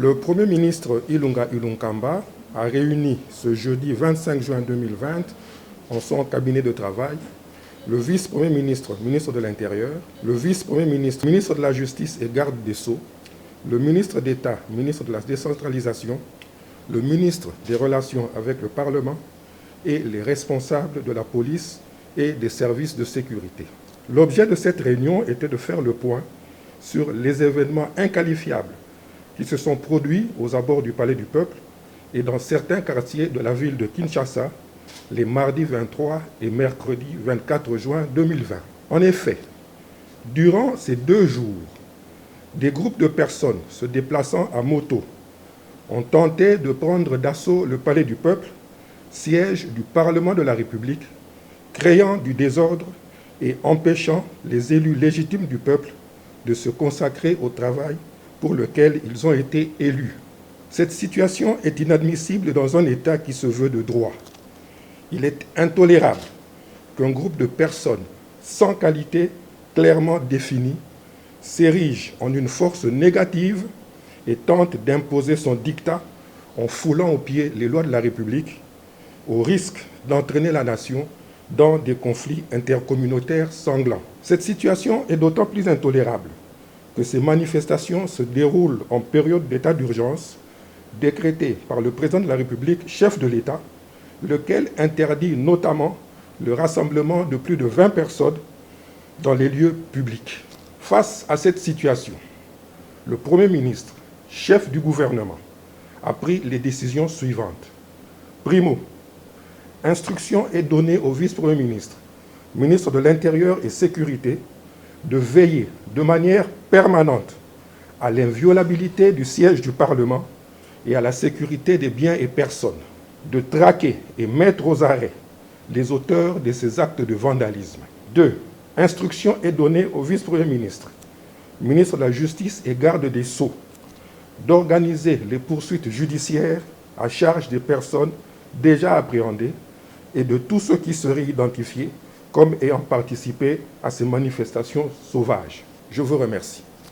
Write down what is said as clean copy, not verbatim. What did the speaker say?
Le Premier ministre Ilunga Ilunkamba a réuni ce jeudi 25 juin 2020 en son cabinet de travail le vice-premier ministre, ministre de l'Intérieur, le vice-premier ministre, ministre de la Justice et garde des Sceaux, le ministre d'État, ministre de la Décentralisation, le ministre des Relations avec le Parlement et les responsables de la police et des services de sécurité. L'objet de cette réunion était de faire le point sur les événements inqualifiables qui se sont produits aux abords du Palais du Peuple et dans certains quartiers de la ville de Kinshasa les mardis 23 et mercredi 24 juin 2020. En effet, durant ces 2 jours, des groupes de personnes se déplaçant à moto ont tenté de prendre d'assaut le Palais du Peuple, siège du Parlement de la République, créant du désordre et empêchant les élus légitimes du peuple de se consacrer au travail pour lequel ils ont été élus. Cette situation est inadmissible dans un État qui se veut de droit. Il est intolérable qu'un groupe de personnes sans qualité clairement définie s'érige en une force négative et tente d'imposer son diktat en foulant aux pieds les lois de la République, au risque d'entraîner la nation dans des conflits intercommunautaires sanglants. Cette situation est d'autant plus intolérable que ces manifestations se déroulent en période d'état d'urgence décrété par le président de la République, chef de l'État, lequel interdit notamment le rassemblement de plus de 20 personnes dans les lieux publics. Face à cette situation, le Premier ministre, chef du gouvernement, a pris les décisions suivantes. Primo, instruction est donnée au vice-premier ministre, ministre de l'Intérieur et Sécurité, de veiller de manière permanente à l'inviolabilité du siège du Parlement et à la sécurité des biens et personnes, de traquer et mettre aux arrêts les auteurs de ces actes de vandalisme. 2. Instruction est donnée au vice-premier ministre, ministre de la Justice et garde des Sceaux, d'organiser les poursuites judiciaires à charge des personnes déjà appréhendées et de tous ceux qui seraient identifiés comme ayant participé à ces manifestations sauvages. Je vous remercie.